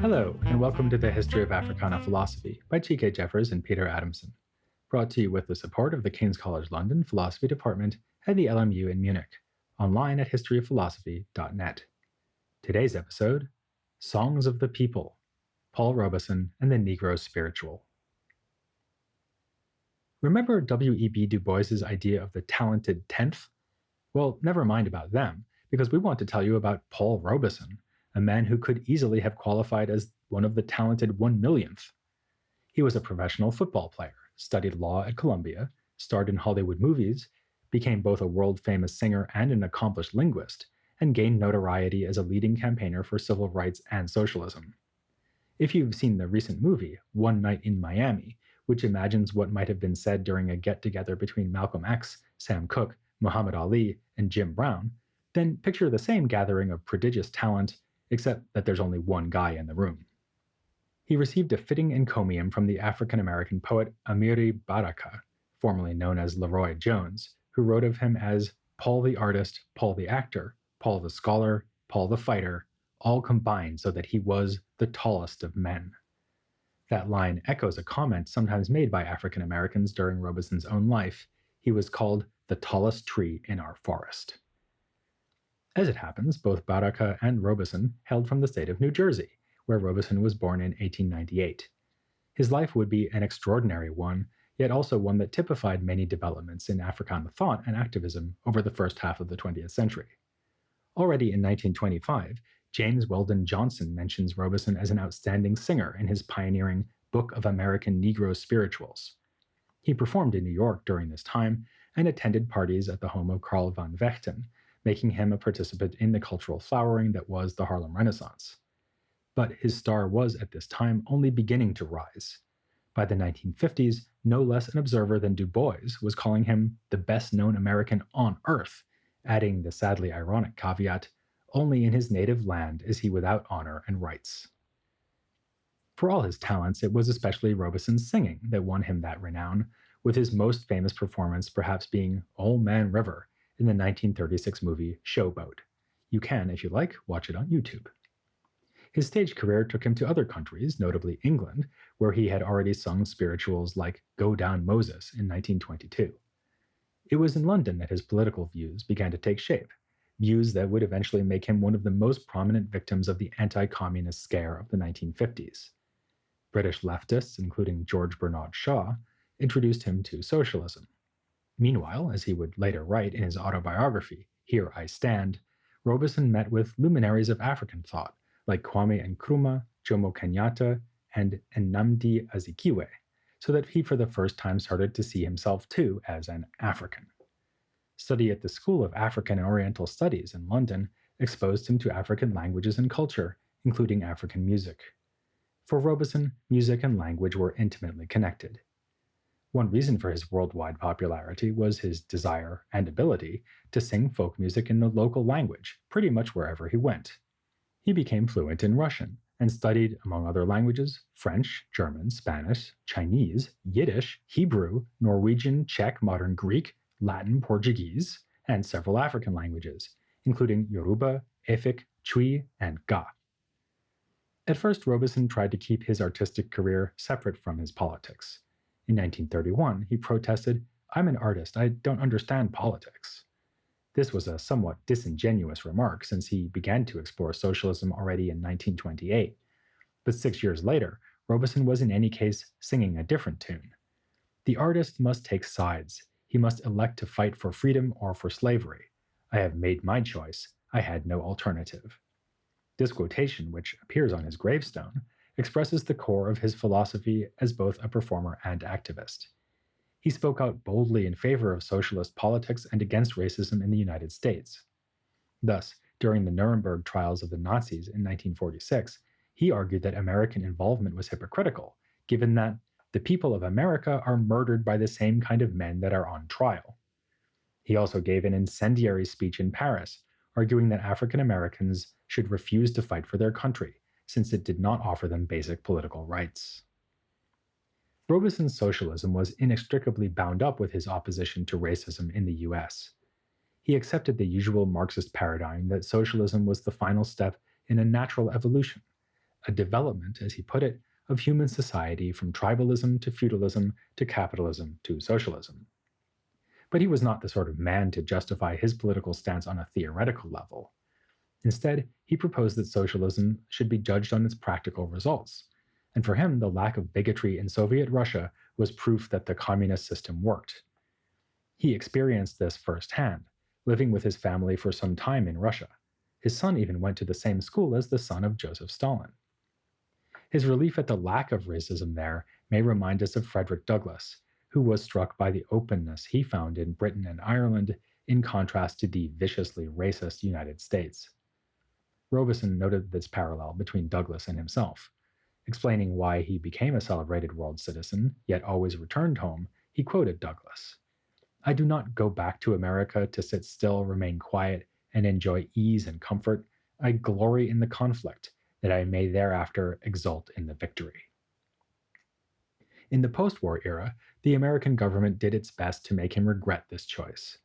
Hello, and welcome to the History of Africana Philosophy by G.K. Jeffers and Peter Adamson, brought to you with the support of the King's College London Philosophy Department and the LMU in Munich, online at historyofphilosophy.net. Today's episode, Songs of the People, Paul Robeson and the Negro Spiritual. Remember W.E.B. Du Bois's idea of the talented tenth? Well, never mind about them, because we want to tell you about Paul Robeson, a man who could easily have qualified as one of the talented 1,000,000th. He was a professional football player, studied law at Columbia, starred in Hollywood movies, became both a world-famous singer and an accomplished linguist, and gained notoriety as a leading campaigner for civil rights and socialism. If you've seen the recent movie, One Night in Miami, which imagines what might have been said during a get-together between Malcolm X, Sam Cooke, Muhammad Ali, and Jim Brown, then picture the same gathering of prodigious talent, except that there's only one guy in the room. He received a fitting encomium from the African-American poet Amiri Baraka, formerly known as Leroy Jones, who wrote of him as Paul the artist, Paul the actor, Paul the scholar, Paul the fighter, all combined so that he was the tallest of men. That line echoes a comment sometimes made by African Americans during Robeson's own life. He was called the tallest tree in our forest. As it happens, both Baraka and Robeson hailed from the state of New Jersey, where Robeson was born in 1898. His life would be an extraordinary one, yet also one that typified many developments in Africana thought and activism over the first half of the 20th century. Already in 1925, James Weldon Johnson mentions Robeson as an outstanding singer in his pioneering Book of American Negro Spirituals. He performed in New York during this time and attended parties at the home of Karl van Vechten, making him a participant in the cultural flowering that was the Harlem Renaissance. But his star was at this time only beginning to rise. By the 1950s, no less an observer than Du Bois was calling him the best-known American on earth, adding the sadly ironic caveat, only in his native land is he without honor and rights. For all his talents, it was especially Robeson's singing that won him that renown, with his most famous performance perhaps being Old Man River in the 1936 movie Showboat. You can, if you like, watch it on YouTube. His stage career took him to other countries, notably England, where he had already sung spirituals like Go Down Moses in 1922. It was in London that his political views began to take shape, views that would eventually make him one of the most prominent victims of the anti-communist scare of the 1950s. British leftists, including George Bernard Shaw, introduced him to socialism. Meanwhile, as he would later write in his autobiography, Here I Stand, Robeson met with luminaries of African thought, like Kwame Nkrumah, Jomo Kenyatta, and Nnamdi Azikiwe, so that he for the first time started to see himself too as an African. Study at the School of African and Oriental Studies in London exposed him to African languages and culture, including African music. For Robeson, music and language were intimately connected. One reason for his worldwide popularity was his desire and ability to sing folk music in the local language, pretty much wherever he went. He became fluent in Russian and studied, among other languages, French, German, Spanish, Chinese, Yiddish, Hebrew, Norwegian, Czech, modern Greek, Latin, Portuguese, and several African languages, including Yoruba, Efik, Twi, and Ga. At first, Robeson tried to keep his artistic career separate from his politics. In 1931, he protested, "I'm an artist, I don't understand politics." This was a somewhat disingenuous remark since he began to explore socialism already in 1928. But 6 years later, Robeson was in any case singing a different tune. The artist must take sides. He must elect to fight for freedom or for slavery. I have made my choice. I had no alternative. This quotation, which appears on his gravestone, expresses the core of his philosophy as both a performer and activist. He spoke out boldly in favor of socialist politics and against racism in the United States. Thus, during the Nuremberg trials of the Nazis in 1946, he argued that American involvement was hypocritical, given that the people of America are murdered by the same kind of men that are on trial. He also gave an incendiary speech in Paris, arguing that African Americans should refuse to fight for their country, since it did not offer them basic political rights. Robeson's socialism was inextricably bound up with his opposition to racism in the US. He accepted the usual Marxist paradigm that socialism was the final step in a natural evolution, a development, as he put it, of human society from tribalism to feudalism to capitalism to socialism. But he was not the sort of man to justify his political stance on a theoretical level. Instead, he proposed that socialism should be judged on its practical results. And for him, the lack of bigotry in Soviet Russia was proof that the communist system worked. He experienced this firsthand, living with his family for some time in Russia. His son even went to the same school as the son of Joseph Stalin. His relief at the lack of racism there may remind us of Frederick Douglass, who was struck by the openness he found in Britain and Ireland in contrast to the viciously racist United States. Robeson noted this parallel between Douglass and himself. Explaining why he became a celebrated world citizen, yet always returned home, he quoted Douglass: "I do not go back to America to sit still, remain quiet, and enjoy ease and comfort. I glory in the conflict, that I may thereafter exult in the victory." In the post-war era, the American government did its best to make him regret this choice.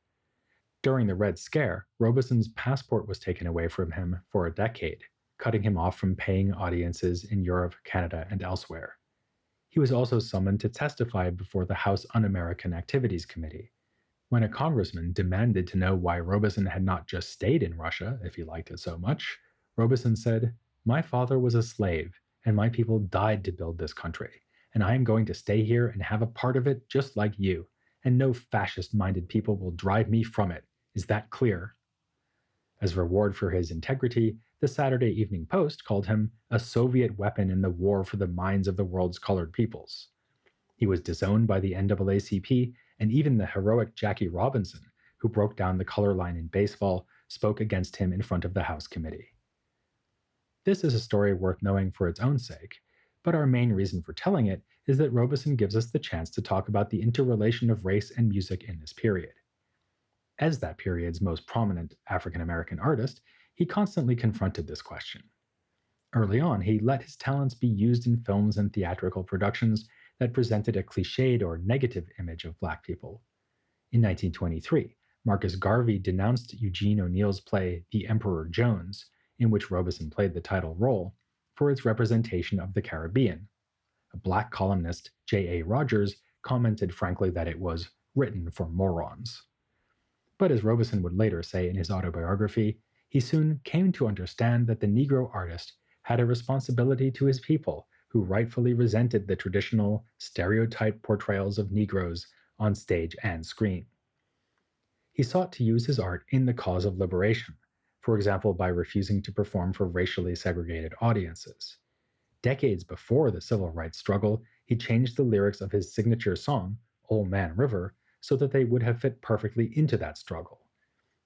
During the Red Scare, Robeson's passport was taken away from him for a decade, cutting him off from paying audiences in Europe, Canada, and elsewhere. He was also summoned to testify before the House Un-American Activities Committee. When a congressman demanded to know why Robeson had not just stayed in Russia if he liked it so much, Robeson said, "My father was a slave, and my people died to build this country, and I am going to stay here and have a part of it just like you, and no fascist-minded people will drive me from it. Is that clear?" As reward for his integrity, the Saturday Evening Post called him a Soviet weapon in the war for the minds of the world's colored peoples. He was disowned by the NAACP, and even the heroic Jackie Robinson, who broke down the color line in baseball, spoke against him in front of the House committee. This is a story worth knowing for its own sake, but our main reason for telling it is that Robeson gives us the chance to talk about the interrelation of race and music in this period. As that period's most prominent African American artist, he constantly confronted this question. Early on, he let his talents be used in films and theatrical productions that presented a cliched or negative image of Black people. In 1923, Marcus Garvey denounced Eugene O'Neill's play The Emperor Jones, in which Robeson played the title role, for its representation of the Caribbean. A Black columnist, J.A. Rogers, commented frankly that it was written for morons. But as Robeson would later say in his autobiography, he soon came to understand that the Negro artist had a responsibility to his people who rightfully resented the traditional, stereotyped portrayals of Negroes on stage and screen. He sought to use his art in the cause of liberation, for example by refusing to perform for racially segregated audiences. Decades before the civil rights struggle, he changed the lyrics of his signature song, Old Man River, so that they would have fit perfectly into that struggle.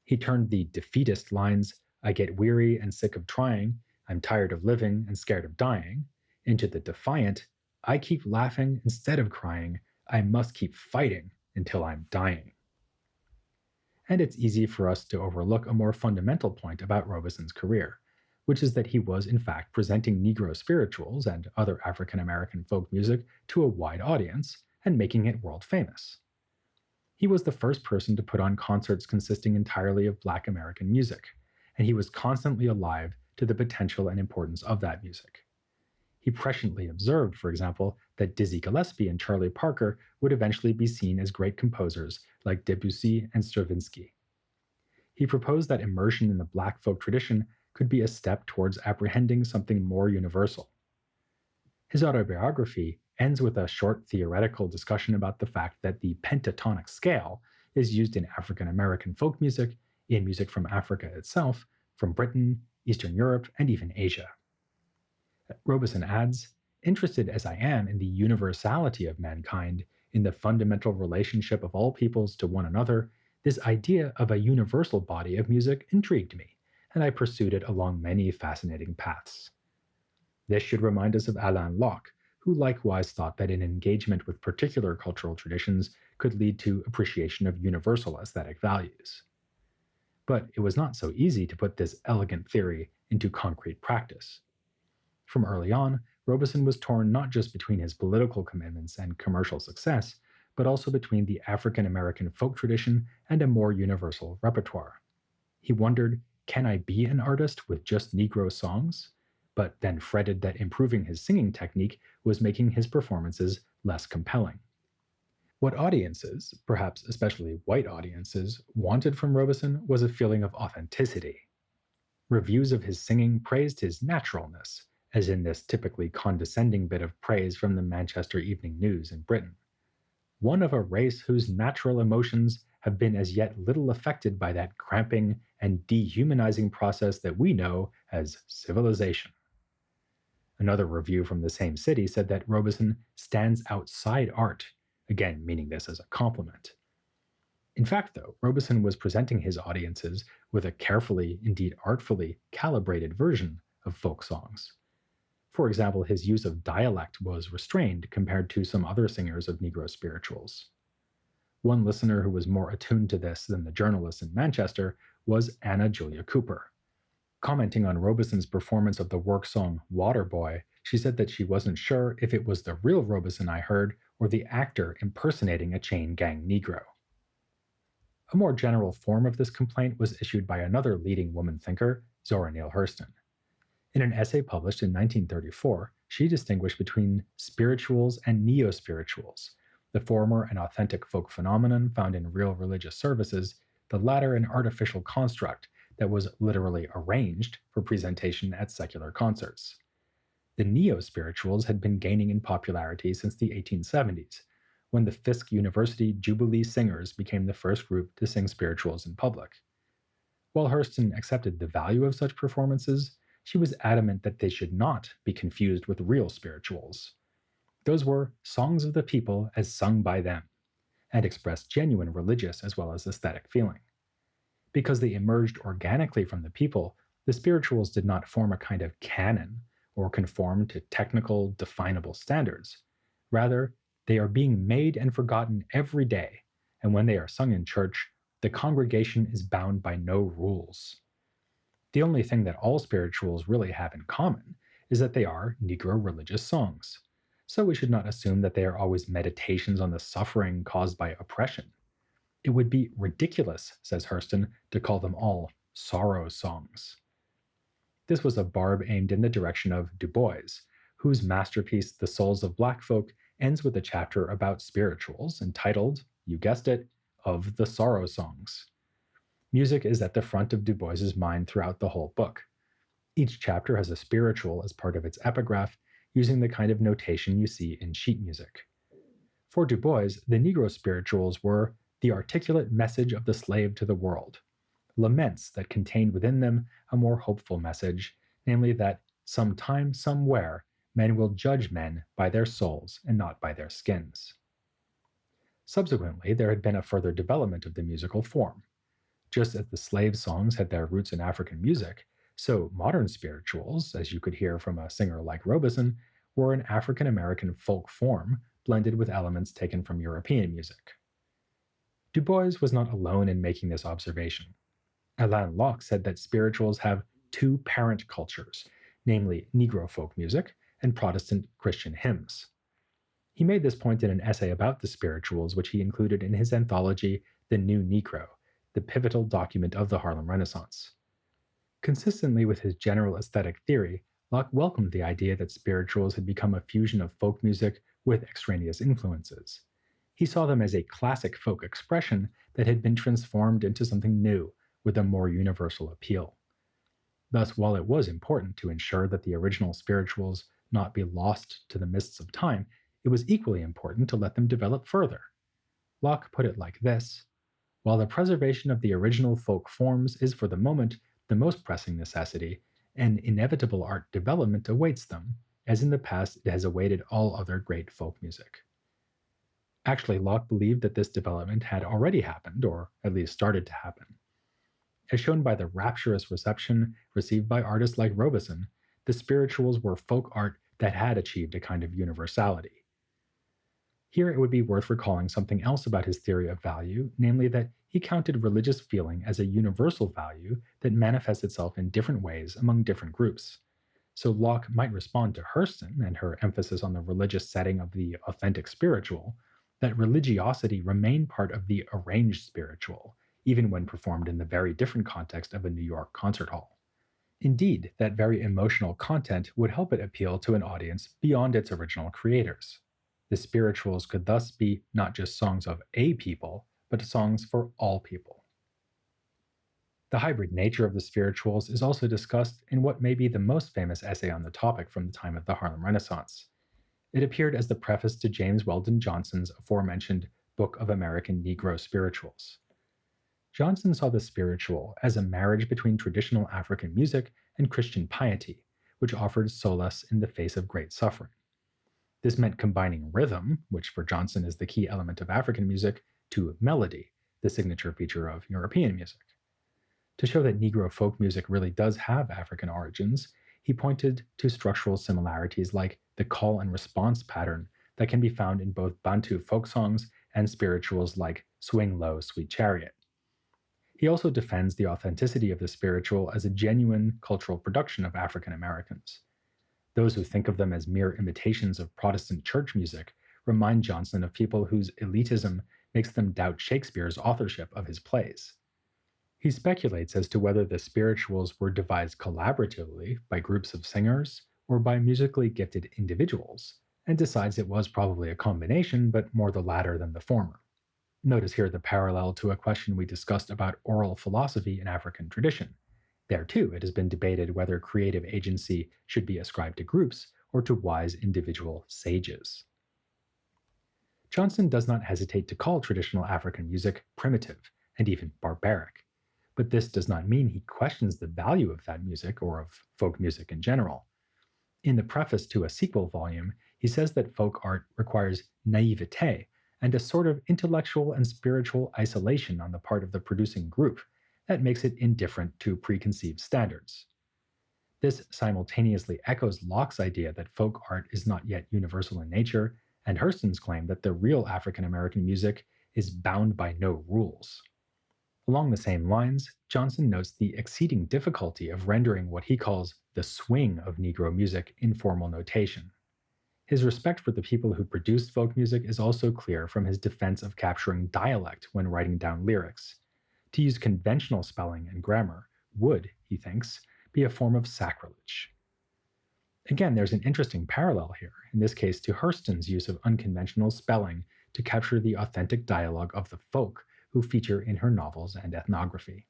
He turned the defeatist lines, "I get weary and sick of trying, I'm tired of living and scared of dying," into the defiant, "I keep laughing instead of crying, I must keep fighting until I'm dying." And it's easy for us to overlook a more fundamental point about Robeson's career, which is that he was in fact presenting Negro spirituals and other African American folk music to a wide audience and making it world famous. He was the first person to put on concerts consisting entirely of Black American music, and he was constantly alive to the potential and importance of that music. He presciently observed, for example, that Dizzy Gillespie and Charlie Parker would eventually be seen as great composers like Debussy and Stravinsky. He proposed that immersion in the Black folk tradition could be a step towards apprehending something more universal. His autobiography ends with a short theoretical discussion about the fact that the pentatonic scale is used in African American folk music, in music from Africa itself, from Britain, Eastern Europe, and even Asia. Robeson adds, "Interested as I am in the universality of mankind, in the fundamental relationship of all peoples to one another, this idea of a universal body of music intrigued me, and I pursued it along many fascinating paths." This should remind us of Alain Locke, who likewise thought that an engagement with particular cultural traditions could lead to appreciation of universal aesthetic values. But it was not so easy to put this elegant theory into concrete practice. From early on, Robeson was torn not just between his political commitments and commercial success, but also between the African American folk tradition and a more universal repertoire. He wondered, can I be an artist with just Negro songs? But then fretted that improving his singing technique was making his performances less compelling. What audiences, perhaps especially white audiences, wanted from Robeson was a feeling of authenticity. Reviews of his singing praised his naturalness, as in this typically condescending bit of praise from the Manchester Evening News in Britain. One of a race whose natural emotions have been as yet little affected by that cramping and dehumanizing process that we know as civilization. Another review from the same city said that Robeson stands outside art, again meaning this as a compliment. In fact, though, Robeson was presenting his audiences with a carefully, indeed artfully, calibrated version of folk songs. For example, his use of dialect was restrained compared to some other singers of Negro spirituals. One listener who was more attuned to this than the journalists in Manchester was Anna Julia Cooper. Commenting on Robeson's performance of the work song Waterboy, she said that she wasn't sure if it was the real Robeson I heard or the actor impersonating a chain gang Negro. A more general form of this complaint was issued by another leading woman thinker, Zora Neale Hurston. In an essay published in 1934, she distinguished between spirituals and neo-spirituals, the former an authentic folk phenomenon found in real religious services, the latter an artificial construct that was literally arranged for presentation at secular concerts. The neo-spirituals had been gaining in popularity since the 1870s, when the Fisk University Jubilee Singers became the first group to sing spirituals in public. While Hurston accepted the value of such performances, she was adamant that they should not be confused with real spirituals. Those were songs of the people as sung by them, and expressed genuine religious as well as aesthetic feeling. Because they emerged organically from the people, the spirituals did not form a kind of canon or conform to technical, definable standards. Rather, they are being made and forgotten every day, and when they are sung in church, the congregation is bound by no rules. The only thing that all spirituals really have in common is that they are Negro religious songs. So we should not assume that they are always meditations on the suffering caused by oppression. It would be ridiculous, says Hurston, to call them all sorrow songs. This was a barb aimed in the direction of Du Bois, whose masterpiece, The Souls of Black Folk, ends with a chapter about spirituals entitled, you guessed it, Of the Sorrow Songs. Music is at the front of Du Bois's mind throughout the whole book. Each chapter has a spiritual as part of its epigraph, using the kind of notation you see in sheet music. For Du Bois, the Negro spirituals were the articulate message of the slave to the world, laments that contained within them a more hopeful message, namely that sometime, somewhere, men will judge men by their souls and not by their skins. Subsequently, there had been a further development of the musical form. Just as the slave songs had their roots in African music, so modern spirituals, as you could hear from a singer like Robeson, were an African American folk form blended with elements taken from European music. Du Bois was not alone in making this observation. Alain Locke said that spirituals have two parent cultures, namely Negro folk music and Protestant Christian hymns. He made this point in an essay about the spirituals, which he included in his anthology, The New Negro, the pivotal document of the Harlem Renaissance. Consistently with his general aesthetic theory, Locke welcomed the idea that spirituals had become a fusion of folk music with extraneous influences. He saw them as a classic folk expression that had been transformed into something new with a more universal appeal. Thus, while it was important to ensure that the original spirituals not be lost to the mists of time, it was equally important to let them develop further. Locke put it like this: while the preservation of the original folk forms is for the moment the most pressing necessity, an inevitable art development awaits them, as in the past it has awaited all other great folk music. Actually, Locke believed that this development had already happened, or at least started to happen. As shown by the rapturous reception received by artists like Robeson, the spirituals were folk art that had achieved a kind of universality. Here it would be worth recalling something else about his theory of value, namely that he counted religious feeling as a universal value that manifests itself in different ways among different groups. So Locke might respond to Hurston and her emphasis on the religious setting of the authentic spiritual that religiosity remained part of the arranged spiritual, even when performed in the very different context of a New York concert hall. Indeed, that very emotional content would help it appeal to an audience beyond its original creators. The spirituals could thus be not just songs of a people, but songs for all people. The hybrid nature of the spirituals is also discussed in what may be the most famous essay on the topic from the time of the Harlem Renaissance. It appeared as the preface to James Weldon Johnson's aforementioned Book of American Negro Spirituals. Johnson saw the spiritual as a marriage between traditional African music and Christian piety, which offered solace in the face of great suffering. This meant combining rhythm, which for Johnson is the key element of African music, to melody, the signature feature of European music. To show that Negro folk music really does have African origins, he pointed to structural similarities like the call and response pattern that can be found in both Bantu folk songs and spirituals like Swing Low, Sweet Chariot. He also defends the authenticity of the spiritual as a genuine cultural production of African Americans. Those who think of them as mere imitations of Protestant church music remind Johnson of people whose elitism makes them doubt Shakespeare's authorship of his plays. He speculates as to whether the spirituals were devised collaboratively by groups of singers or by musically gifted individuals, and decides it was probably a combination, but more the latter than the former. Notice here the parallel to a question we discussed about oral philosophy in African tradition. There, too, it has been debated whether creative agency should be ascribed to groups or to wise individual sages. Johnson does not hesitate to call traditional African music primitive and even barbaric, but this does not mean he questions the value of that music or of folk music in general. In the preface to a sequel volume, he says that folk art requires naivete and a sort of intellectual and spiritual isolation on the part of the producing group that makes it indifferent to preconceived standards. This simultaneously echoes Locke's idea that folk art is not yet universal in nature, and Hurston's claim that the real African American music is bound by no rules. Along the same lines, Johnson notes the exceeding difficulty of rendering what he calls the swing of Negro music in formal notation. His respect for the people who produced folk music is also clear from his defense of capturing dialect when writing down lyrics. To use conventional spelling and grammar would, he thinks, be a form of sacrilege. Again, there's an interesting parallel here, in this case to Hurston's use of unconventional spelling to capture the authentic dialogue of the folk who feature in her novels and ethnography.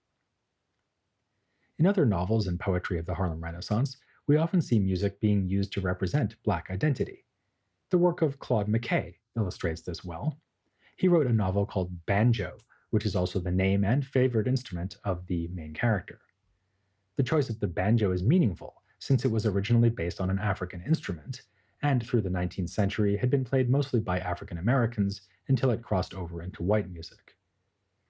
In other novels and poetry of the Harlem Renaissance, we often see music being used to represent Black identity. The work of Claude McKay illustrates this well. He wrote a novel called Banjo, which is also the name and favorite instrument of the main character. The choice of the banjo is meaningful, since it was originally based on an African instrument, and through the 19th century had been played mostly by African Americans until it crossed over into white music.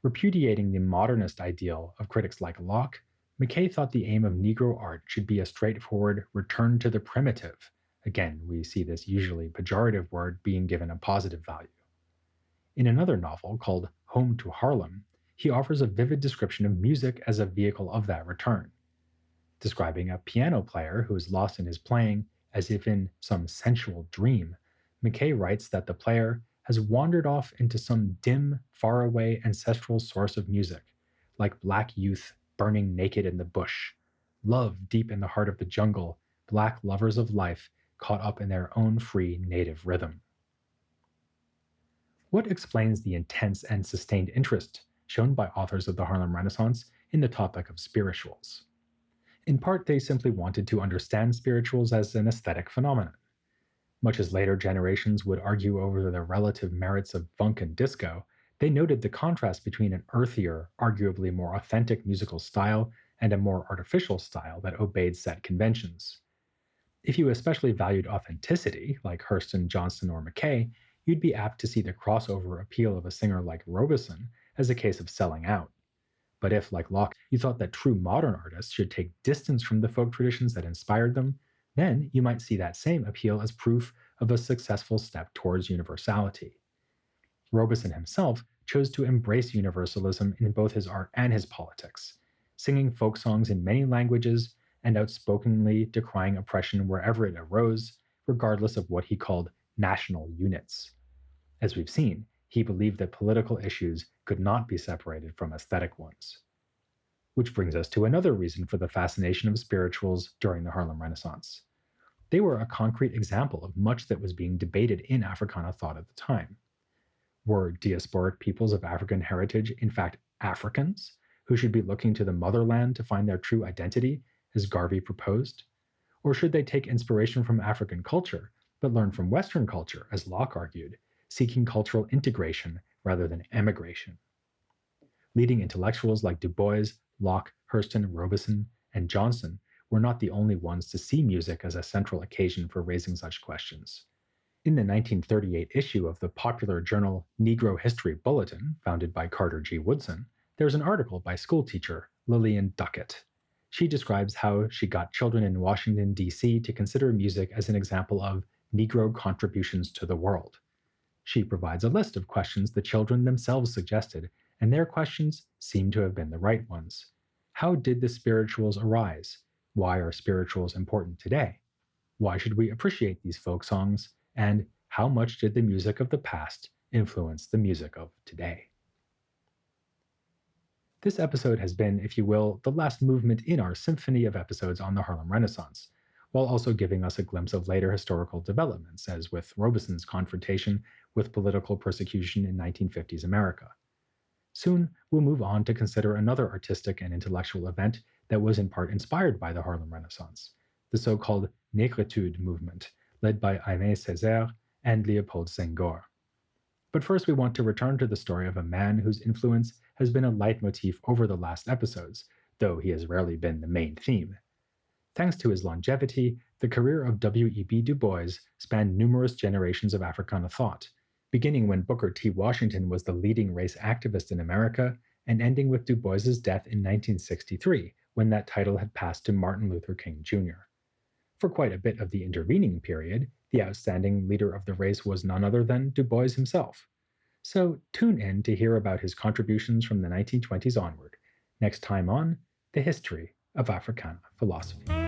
Repudiating the modernist ideal of critics like Locke, McKay thought the aim of Negro art should be a straightforward return to the primitive. Again, we see this usually pejorative word being given a positive value. In another novel called Home to Harlem, he offers a vivid description of music as a vehicle of that return. Describing a piano player who is lost in his playing as if in some sensual dream, McKay writes that the player has wandered off into some dim, faraway ancestral source of music, like black youth burning naked in the bush, love deep in the heart of the jungle, black lovers of life caught up in their own free native rhythm. What explains the intense and sustained interest shown by authors of the Harlem Renaissance in the topic of spirituals? In part, they simply wanted to understand spirituals as an aesthetic phenomenon. Much as later generations would argue over the relative merits of funk and disco, they noted the contrast between an earthier, arguably more authentic musical style and a more artificial style that obeyed set conventions. If you especially valued authenticity, like Hurston, Johnson, or McKay, you'd be apt to see the crossover appeal of a singer like Robeson as a case of selling out. But if, like Locke, you thought that true modern artists should take distance from the folk traditions that inspired them, then you might see that same appeal as proof of a successful step towards universality. Robeson himself chose to embrace universalism in both his art and his politics, singing folk songs in many languages and outspokenly decrying oppression wherever it arose, regardless of what he called national units. As we've seen, He believed that political issues could not be separated from aesthetic ones. Which brings us to another reason for the fascination of spirituals during the Harlem Renaissance. They were a concrete example of much that was being debated in Africana thought at the time. Were diasporic peoples of African heritage, in fact, Africans, who should be looking to the motherland to find their true identity, as Garvey proposed? Or should they take inspiration from African culture, but learn from Western culture, as Locke argued, seeking cultural integration rather than emigration? Leading intellectuals like Du Bois, Locke, Hurston, Robeson, and Johnson were not the only ones to see music as a central occasion for raising such questions. In the 1938 issue of the popular journal Negro History Bulletin, founded by Carter G. Woodson, there's an article by schoolteacher Lillian Duckett. She describes how she got children in Washington, D.C. to consider music as an example of Negro contributions to the world. She provides a list of questions the children themselves suggested, and their questions seem to have been the right ones. How did the spirituals arise? Why are spirituals important today? Why should we appreciate these folk songs? And how much did the music of the past influence the music of today? This episode has been, if you will, the last movement in our symphony of episodes on the Harlem Renaissance, while also giving us a glimpse of later historical developments, as with Robeson's confrontation with political persecution in 1950s America. Soon, we'll move on to consider another artistic and intellectual event that was in part inspired by the Harlem Renaissance, the so-called Negritude movement, led by Aimé Césaire and Léopold Senghor. But first, we want to return to the story of a man whose influence has been a leitmotif over the last episodes, though he has rarely been the main theme. Thanks to his longevity, the career of W.E.B. Du Bois spanned numerous generations of Africana thought, beginning when Booker T. Washington was the leading race activist in America, and ending with Du Bois's death in 1963, when that title had passed to Martin Luther King Jr. For quite a bit of the intervening period, the outstanding leader of the race was none other than Du Bois himself. So tune in to hear about his contributions from the 1920s onward, next time on The History of Africana Philosophy.